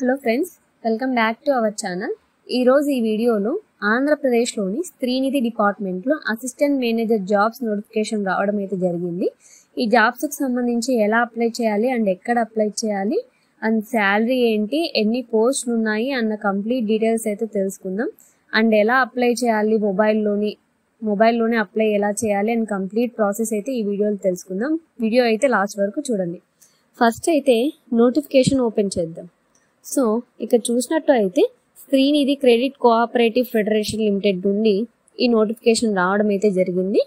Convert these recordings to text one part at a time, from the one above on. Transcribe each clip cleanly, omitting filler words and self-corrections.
Hello friends, welcome back to our channel. ఈరోజు ఈ వీడియోలో ఆంధ్రప్రదేశ్లోని స్త్రీనిధి డిపార్ట్మెంట్లో అసిస్టెంట్ మేనేజర్ జాబ్స్ నోటిఫికేషన్ రావడం అయితే జరిగింది. ఈ జాబ్స్కి సంబంధించి ఎలా అప్లై చేయాలి అండ్ ఎక్కడ అప్లై చేయాలి అండ్ శాలరీ ఏంటి, ఎన్ని పోస్టులు ఉన్నాయి అన్న కంప్లీట్ డీటెయిల్స్ అయితే తెలుసుకుందాం. అండ్ ఎలా అప్లై చేయాలి, మొబైల్లోనే అప్లై ఎలా చేయాలి అండ్ కంప్లీట్ ప్రాసెస్ అయితే ఈ వీడియోలో తెలుసుకుందాం. వీడియో అయితే లాస్ట్ వరకు చూడండి. ఫస్ట్ అయితే నోటిఫికేషన్ ఓపెన్ చేద్దాం. సో ఇక్కడ చూసినట్టు అయితే Stree Nidhi credit cooperative federation limited నుండి ఈ నోటిఫికేషన్ రావడం అయితే జరిగింది.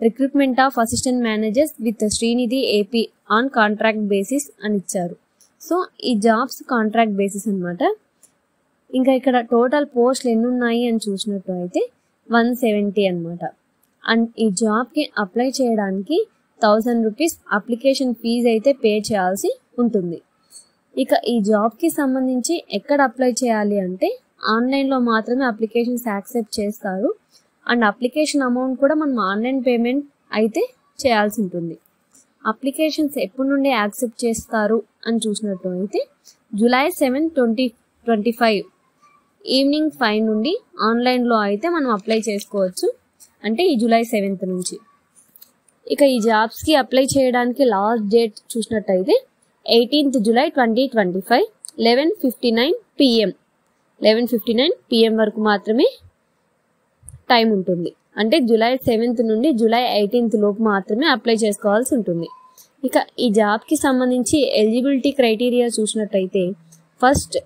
Recruitment of assistant managers with Srinidhi AP on contract basis అని ఇచ్చారు. సో ఈ జాబ్స్ కాంట్రాక్ట్ బేసిస్ అనమాట. ఇంకా ఇక్కడ టోటల్ పోస్టులు ఎన్ని ఉన్నాయి అని చూసినట్టు అయితే 170 అనమాట. అండ్ ఈ జాబ్కి అప్లై చేయడానికి 1000 రూపీస్ అప్లికేషన్ ఫీజు అయితే పే చేయాల్సి ఉంటుంది. ఇక ఈ జాబ్కి సంబంధించి ఎక్కడ అప్లై చేయాలి అంటే ఆన్లైన్లో మాత్రమే అప్లికేషన్స్ యాక్సెప్ట్ చేస్తారు. అండ్ అప్లికేషన్ అమౌంట్ కూడా మనం ఆన్లైన్ పేమెంట్ అయితే చేయాల్సి ఉంటుంది. అప్లికేషన్స్ ఎప్పటి నుండి యాక్సెప్ట్ చేస్తారు అని చూసినట్టు అయితే జూలై 7, 2025 ఈవినింగ్ 5 నుండి ఆన్లైన్లో అయితే మనం అప్లై చేసుకోవచ్చు. అంటే ఈ జూలై 7th నుంచి. ఇక ఈ జాబ్స్కి అప్లై చేయడానికి లాస్ట్ డేట్ చూసినట్టయితే 18th July 2025 11:59 PM 11:59 PM వరకు మాత్రమే టైం ఉంటుంది. అంటే జూలై 7th నుండి జూలై 18th లోపు మాత్రమే అప్లై చేసుకోవాల్సి ఉంటుంది. ఇక ఈ జాబ్కి సంబంధించి ఎలిజిబిలిటీ క్రైటీరియా చూసినట్టయితే first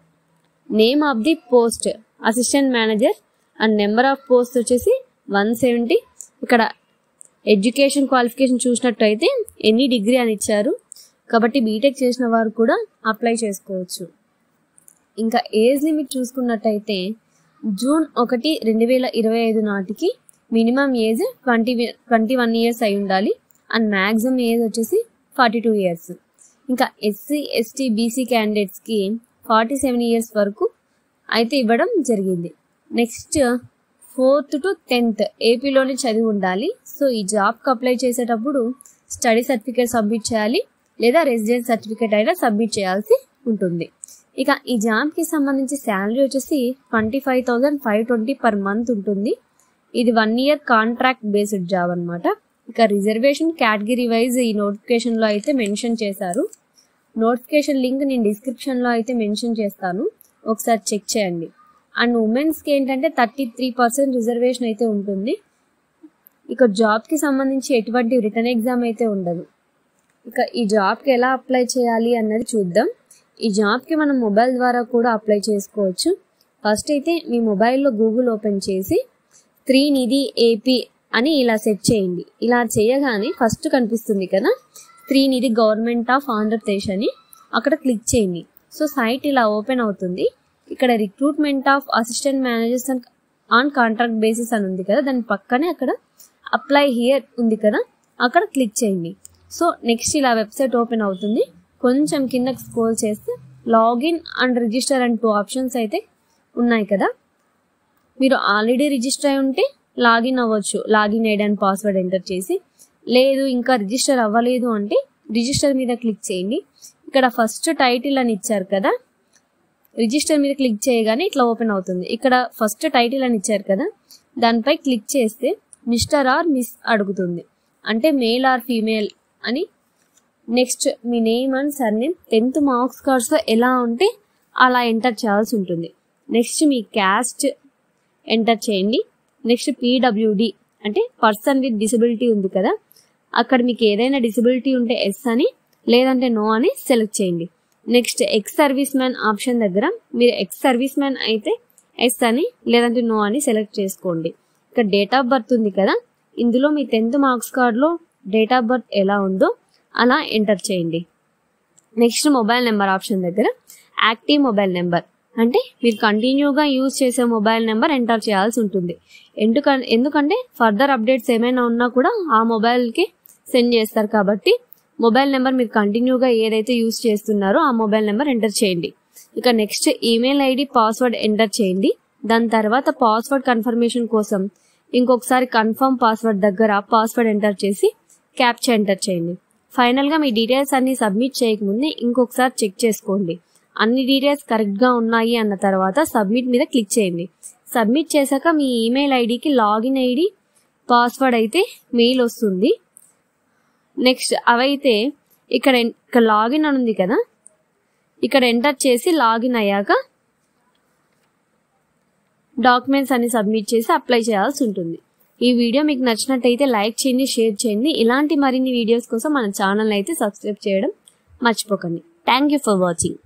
name of the post assistant manager and number of post వచ్చేసి 170. ఇక్కడ ఎడ్యుకేషన్ క్వాలిఫికేషన్ చూసినట్టయితే ఎనీ డిగ్రీ అని ఇచ్చారు కాబట్టి బీటెక్ చేసిన వారు కూడా అప్లై చేసుకోవచ్చు. ఇంకా ఏజ్ లిమిట్ చూసుకున్నట్టయితే జూన్ 1, 2025 నాటికి మినిమం ఏజ్ 21 ఇయర్స్ అయి ఉండాలి అండ్ మ్యాక్సిమం ఏజ్ వచ్చేసి 42 ఇయర్స్. ఇంకా ఎస్సీ, ఎస్టీ, బీసీ క్యాండిడేట్స్కి 47 ఇయర్స్ వరకు అయితే ఇవ్వడం జరిగింది. నెక్స్ట్ 4th to 10th ఏపీలోనే చదివి ఉండాలి. సో ఈ జాబ్కి అప్లై చేసేటప్పుడు స్టడీ సర్టిఫికేట్ సబ్మిట్ చేయాలి లేదా రెసిడెన్స్ సర్టిఫికేట్ అయినా సబ్మిట్ చేయాల్సి ఉంటుంది. ఇక ఈ జాబ్కి సంబంధించి శాలరీ వచ్చేసి 25,520 per month ఉంటుంది. ఇది 1 year కాంట్రాక్ట్ బేస్డ్ జాబ్ అనమాట. ఇక రిజర్వేషన్ కేటగిరీ వైజ్ ఈ నోటిఫికేషన్లో అయితే మెన్షన్ చేశారు. నోటిఫికేషన్ లింక్ నేను డిస్క్రిప్షన్లో అయితే మెన్షన్ చేస్తాను, ఒకసారి చెక్ చేయండి. అండ్ ఉమెన్స్కి ఏంటంటే 33% రిజర్వేషన్ అయితే ఉంటుంది. ఇక జాబ్కి సంబంధించి ఎటువంటి రిటర్న్ ఎగ్జామ్ అయితే ఉండదు. ఇక ఈ జాబ్కి ఎలా అప్లై చేయాలి అన్నది చూద్దాం. ఈ జాబ్కి మనం మొబైల్ ద్వారా కూడా అప్లై చేసుకోవచ్చు. ఫస్ట్ అయితే మీ మొబైల్లో గూగుల్ ఓపెన్ చేసి స్త్రీనిధి ఏపీ అని ఇలా సెర్చ్ చేయండి. ఇలా చేయగానే ఫస్ట్ కనిపిస్తుంది కదా స్త్రీనిధి గవర్నమెంట్ ఆఫ్ ఆంధ్రప్రదేశ్ అని, అక్కడ క్లిక్ చేయండి. సో సైట్ ఇలా ఓపెన్ అవుతుంది. ఇక్కడ recruitment of assistant managers on contract basis అని ఉంది కదా, దాని పక్కనే అక్కడ అప్లై హియర్ ఉంది కదా, అక్కడ క్లిక్ చేయండి. సో నెక్స్ట్ ఇలా వెబ్సైట్ ఓపెన్ అవుతుంది. కొంచెం కిందకి స్క్రోల్ చేస్తే login and register and 2 options అయితే ఉన్నాయి కదా. మీరు ఆల్రెడీ రిజిస్టర్ అయి ఉంటే లాగిన్ అవ్వచ్చు, login ID and password enter చేసి. లేదు ఇంకా రిజిస్టర్ అవ్వలేదు అంటే రిజిస్టర్ మీద క్లిక్ చేయండి. ఇక్కడ ఫస్ట్ టైటిల్ అని ఇచ్చారు కదా, రిజిస్టర్ మీద క్లిక్ చేయగానే ఇట్లా ఓపెన్ అవుతుంది. ఇక్కడ ఫస్ట్ టైటిల్ అని ఇచ్చారు కదా, దానిపై క్లిక్ చేస్తే మిస్టర్ ఆర్ మిస్ అడుగుతుంది, అంటే మేల్ ఆర్ ఫీమేల్ అని. నెక్స్ట్ మీ name and surname 10th marks కార్డ్స్లో ఎలా ఉంటే అలా ఎంటర్ చేయాల్సి ఉంటుంది. నెక్స్ట్ మీ క్యాస్ట్ ఎంటర్ చేయండి. నెక్స్ట్ PWD అంటే పర్సన్ విత్ డిసబిలిటీ ఉంది కదా, అక్కడ మీకు ఏదైనా డిసబిలిటీ ఉంటే ఎస్ అని, లేదంటే నో అని సెలెక్ట్ చేయండి. Next ex service man option దగ్గర మీరు ఎక్స్ సర్వీస్ మ్యాన్ అయితే ఎస్ అని, లేదంటే నో అని సెలెక్ట్ చేసుకోండి. ఇక్కడ డేట్ ఆఫ్ బర్త్ ఉంది కదా, ఇందులో మీ 10th మార్క్స్ కార్డ్లో డేట్ ఆఫ్ బర్త్ ఎలా ఉందో అలా ఎంటర్ చేయండి. నెక్స్ట్ మొబైల్ నెంబర్ ఆప్షన్ దగ్గర యాక్టివ్ మొబైల్ నెంబర్ అంటే మీరు కంటిన్యూగా యూజ్ చేసే మొబైల్ నెంబర్ ఎంటర్ చేయాల్సి ఉంటుంది. ఎందుకంటే ఫర్దర్ అప్డేట్స్ ఏమైనా ఉన్నా కూడా ఆ మొబైల్కి సెండ్ చేస్తారు కాబట్టి మొబైల్ నెంబర్ మీరు కంటిన్యూగా ఏదైతే యూజ్ చేస్తున్నారో ఆ మొబైల్ నెంబర్ ఎంటర్ చేయండి. ఇక next email ID password enter చేయండి. దాని తర్వాత పాస్వర్డ్ కన్ఫర్మేషన్ కోసం ఇంకొకసారి కన్ఫర్మ్ పాస్వర్డ్ దగ్గర పాస్వర్డ్ ఎంటర్ చేసి క్యాప్చా ఎంటర్ చేయండి. ఫైనల్గా మీ డీటెయిల్స్ అన్ని సబ్మిట్ చేయకముందే ఇంకొకసారి చెక్ చేసుకోండి. అన్ని డీటెయిల్స్ కరెక్ట్గా ఉన్నాయి అన్న తర్వాత సబ్మిట్ మీద క్లిక్ చేయండి. సబ్మిట్ చేశాక మీ ఈమెయిల్ ఐడికి లాగిన్ ఐడి పాస్వర్డ్ అయితే మెయిల్ వస్తుంది. నెక్స్ట్ అవైతే ఇక్కడ లాగిన్ అని ఉంది కదా, ఇక్కడ ఎంటర్ చేసి లాగిన్ అయ్యాక డాక్యుమెంట్స్ అన్ని సబ్మిట్ చేసి అప్లై చేయాల్సి ఉంటుంది. ఈ వీడియో మీకు నచ్చినట్టయితే లైక్ చేయండి, షేర్ చేయండి. ఇలాంటి మరిన్ని వీడియోస్ కోసం మన ఛానల్ అయితే సబ్స్క్రైబ్ చేయడం మర్చిపోకండి. Thank you for watching.